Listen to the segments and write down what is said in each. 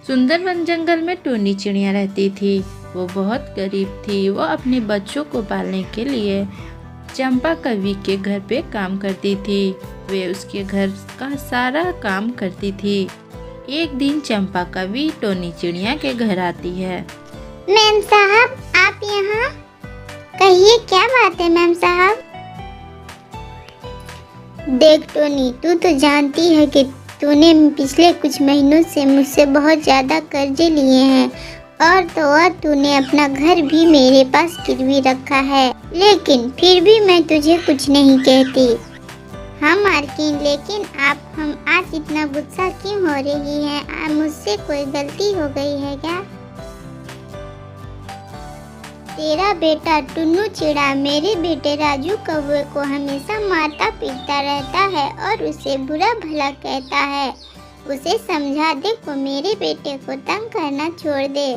सुंदरवन जंगल में टूनी चिड़िया रहती थी। वो बहुत गरीब थी। वो अपने बच्चों को पालने के लिए चंपा कवि के घर पे काम करती थी। वे उसके घर का सारा काम करती थी। एक दिन चंपा कवि टोनी चिड़िया के घर आती है। मैम साहब, आप यहाँ? कहिए, क्या बात है मैम साहब? देख टोनी, तू तो जानती है कि तूने पिछले कुछ महीनों से मुझसे बहुत ज़्यादा कर्जे लिए हैं और तो और तूने अपना घर भी मेरे पास गिरवी रखा है, लेकिन फिर भी मैं तुझे कुछ नहीं कहती। हाँ मालकिन, लेकिन हम आज इतना गुस्सा क्यों हो रही है? मुझसे कोई गलती हो गई है क्या? तेरा बेटा टुन्नू चिड़ा मेरे बेटे राजू कौवे को हमेशा मारता पीटता रहता है और उसे बुरा भला कहता है। उसे समझा दे को मेरे बेटे को तंग करना छोड़ दे।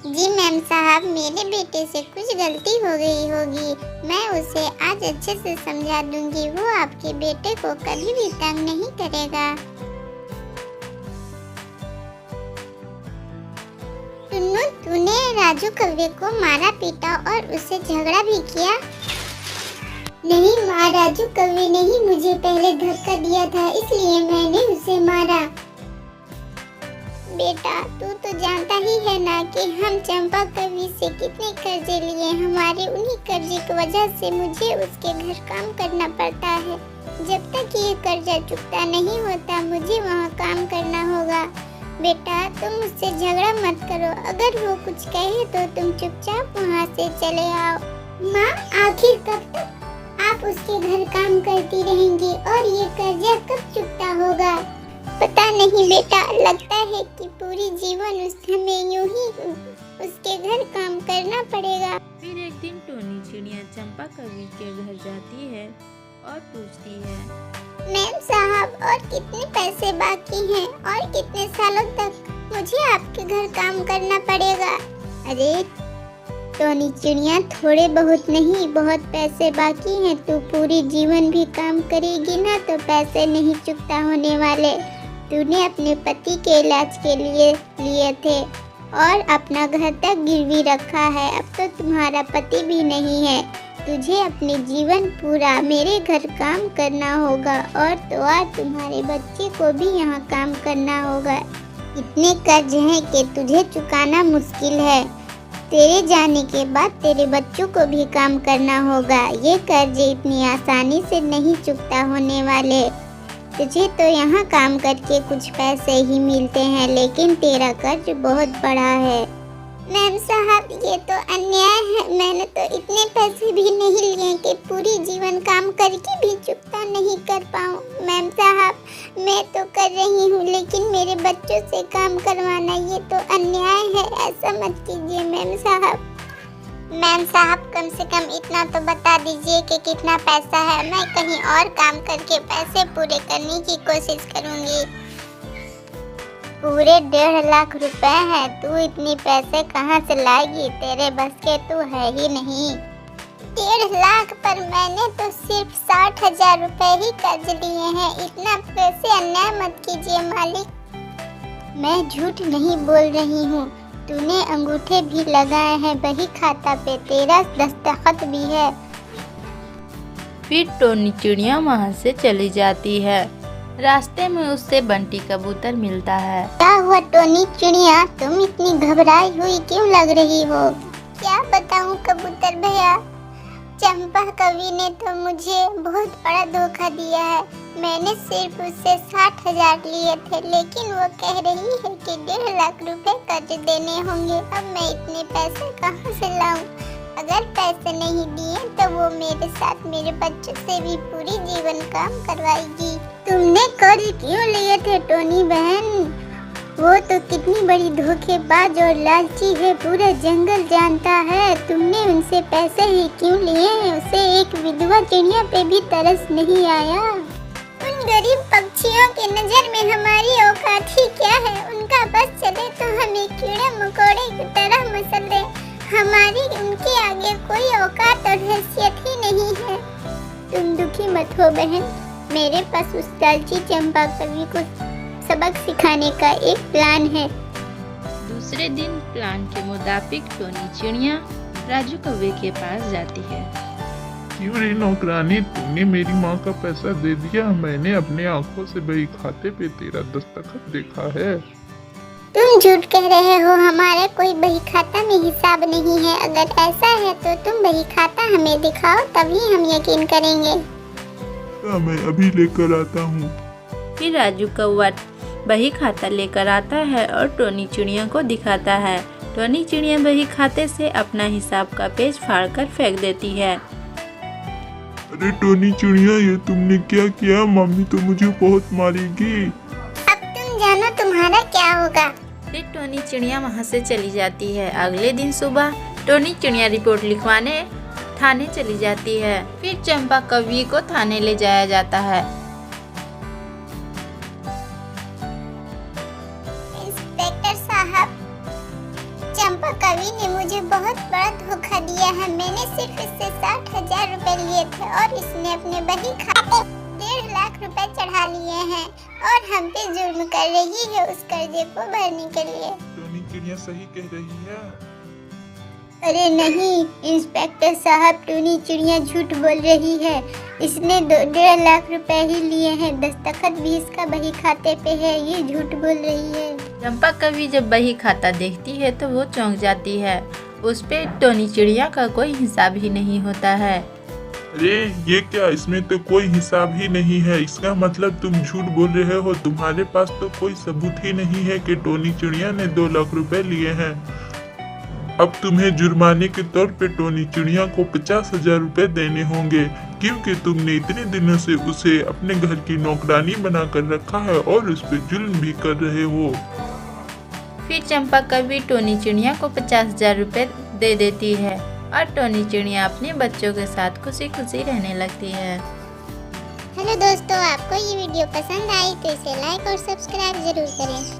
जी मैम साहब, मेरे बेटे से कुछ गलती हो गई होगी। मैं उसे आज अच्छे से समझा दूंगी। वो आपके बेटे को कभी भी तंग नहीं करेगा। टुन्नू, तूने राजू कौवे को मारा पीटा और उससे झगड़ा भी किया? नहीं माँ, राजू कौवे ने ही मुझे पहले धक्का दिया था, इसलिए मैंने उसे मारा। बेटा, तू तो जानता ही है ना कि हम चंपा कवि से कितने कर्जे लिए। हमारे उन्हीं कर्जे की वजह से मुझे उसके घर काम करना पड़ता है। जब तक ये कर्जा चुकता नहीं होता, मुझे वहाँ काम करना होगा। बेटा, तुम मुझसे झगड़ा मत करो। अगर वो कुछ कहे तो तुम चुपचाप वहाँ से चले आओ। माँ, आखिर कब तक आप उसके घर काम करती रहेंगी और ये कर्जा कब चुकता होगा? पता नहीं बेटा, लगता है कि पूरी जीवन हमें यूं ही उसके घर काम करना पड़ेगा। फिर एक दिन टोनी चिड़िया चंपा कवि के घर जाती है और पूछती है, मैम साहब, और कितने पैसे बाकी हैं और कितने सालों तक मुझे आपके घर काम करना पड़ेगा? अरे टोनी चिड़िया, थोड़े बहुत नहीं, बहुत पैसे बाकी हैं। तू पूरी जीवन भी काम करेगी ना तो पैसे नहीं चुकता होने वाले। तूने अपने पति के इलाज के लिए थे और अपना घर तक गिरवी रखा है। अब तो तुम्हारा पति भी नहीं है। तुझे अपने जीवन पूरा मेरे घर काम करना होगा और तो और तुम्हारे बच्चे को भी यहाँ काम करना होगा। इतने कर्ज हैं कि तुझे चुकाना मुश्किल है। तेरे जाने के बाद तेरे बच्चों को भी काम करना होगा। ये कर्ज इतनी आसानी से नहीं चुकता होने वाले। तुझे तो यहाँ काम करके कुछ पैसे ही मिलते हैं, लेकिन तेरा कर्ज बहुत बड़ा है। मैम साहब, ये तो अन्याय है। मैंने तो इतने पैसे भी नहीं लिए कि पूरी जीवन काम करके भी चुकता नहीं कर पाऊँ। मैम साहब, मैं तो कर रही हूँ, लेकिन मेरे बच्चों से काम करवाना ये तो अन्याय है। ऐसा मत कीजिए मैम साहब। मैम साहब, कम से कम इतना तो बता दीजिए कि कितना पैसा है। मैं कहीं और काम करके पैसे पूरे करने की कोशिश करूँगी। पूरे 1.5 लाख रुपए हैं। तू इतने पैसे कहाँ से लाएगी? तेरे बस के तो है ही नहीं। 1.5 लाख पर मैंने तो सिर्फ 60,000 रुपए ही कर्ज लिए हैं। इतना पैसे अन्याय मत कीजिए मालिक। मैं झूठ नहीं बोल रही हूँ। तूने अंगूठे भी लगाए हैं बही खाता पे, तेरा दस्तखत भी है। फिर टोनी चिड़िया वहाँ से चली जाती है। रास्ते में उससे बंटी कबूतर मिलता है। क्या हुआ टोनी चिड़िया, तुम इतनी घबराई हुई क्यों लग रही हो? क्या बताऊं कबूतर भैया, चंपा कवि ने तो मुझे बहुत बड़ा धोखा दिया है। मैंने सिर्फ उससे 60,000 लिए थे, लेकिन वो कह रही है कि 1.5 लाख रुपए कर्ज देने होंगे। अब मैं इतने पैसे कहाँ से लाऊं? अगर पैसे नहीं दिए तो वो मेरे साथ मेरे बच्चों से भी पूरी जीवन काम करवाएगी। तुमने कर्ज क्यों लिए थे टोनी बहन? वो तो कितनी बड़ी धोखेबाज और लालची है, पूरा जंगल जानता है। तुमने उनसे पैसे ही क्यों लिए हैं? उसे एक विधवा चिड़िया पे भी तरस नहीं आया। उन गरीब पक्षियों की नजर में हमारी औकात ही क्या है? उनका बस चले तो हमें कीड़े मकोड़े की तरह मसल दे। हमारी उनके आगे कोई औकात और हैसियत ही नहीं है। तुम दुखी मत हो बहन, मेरे पास उस लालची चंपा कवि को सबक सिखाने का एक प्लान है। दूसरे दिन प्लान के मुताबिक टोनी चिड़िया राजू कौवे के पास जाती है। क्यों रे नौकरानी, तूने मेरी माँ का पैसा दे दिया? मैंने अपने आंखों से बही खाते पे तेरा दस्तखत देखा है। तुम झूठ कह रहे हो, हमारा कोई बही खाता में हिसाब नहीं है। अगर ऐसा है तो तुम बही खाता हमें दिखाओ, तभी हम यकीन करेंगे। मैं अभी लेकर आता हूँ। फिर राजू कौवा बही खाता लेकर आता है और टोनी चिड़िया को दिखाता है। टोनी चिड़िया बही खाते से अपना हिसाब का पेज फाड़कर फेंक देती है। अरे टोनी चिड़िया, ये तुमने क्या किया? मम्मी तो मुझे बहुत मारेगी। अब तुम जानो तुम्हारा क्या होगा। फिर टोनी चिड़िया वहाँ से चली जाती है। अगले दिन सुबह टोनी चिड़िया रिपोर्ट लिखवाने थाने चली जाती है। फिर चंपा कवि को थाने ले जाया जाता है। इंस्पेक्टर साहब, चंपा कवि ने मुझे बहुत बड़ा धोखा दिया है। मैंने सिर्फ इससे 60,000 रुपए लिए थे और इसने अपने बही खाते 1.5 लाख रुपए चढ़ा लिए हैं और हम पे जुर्म कर रही है उस कर्जे को भरने के लिए। टोनी चिड़िया सही कह रही है। अरे नहीं इंस्पेक्टर साहब, टोनी चिड़िया झूठ बोल रही है। इसने 1.5 लाख रुपए ही लिए हैं, दस्तखत भी इसका बही खाते पे है। ये झूठ बोल रही है। चंपा कवि जब बही खाता देखती है तो वो चौंक जाती है। उस पे टोनी चिड़िया का कोई हिसाब ही नहीं होता है। अरे ये क्या, इसमें तो कोई हिसाब ही नहीं है। इसका मतलब तुम झूठ बोल रहे हो। तुम्हारे पास तो कोई सबूत ही नहीं है कि टोनी चिड़िया ने 2 लाख रुपए लिए हैं। अब तुम्हें जुर्माने के तौर पे टोनी चिड़िया को 50,000 रुपए देने होंगे, क्योंकि तुमने इतने दिनों से उसे अपने घर की नौकरानी बनाकर रखा है और उस पर जुल्म भी कर रहे हो। फिर चंपा कवि टोनी चिड़िया को 50,000 रुपए दे देती है और टोनी चिड़िया अपने बच्चों के साथ खुशी खुशी रहने लगती है। हेलो दोस्तों, आपको ये वीडियो पसंद आई तो इसे लाइक और सब्सक्राइब जरूर करें।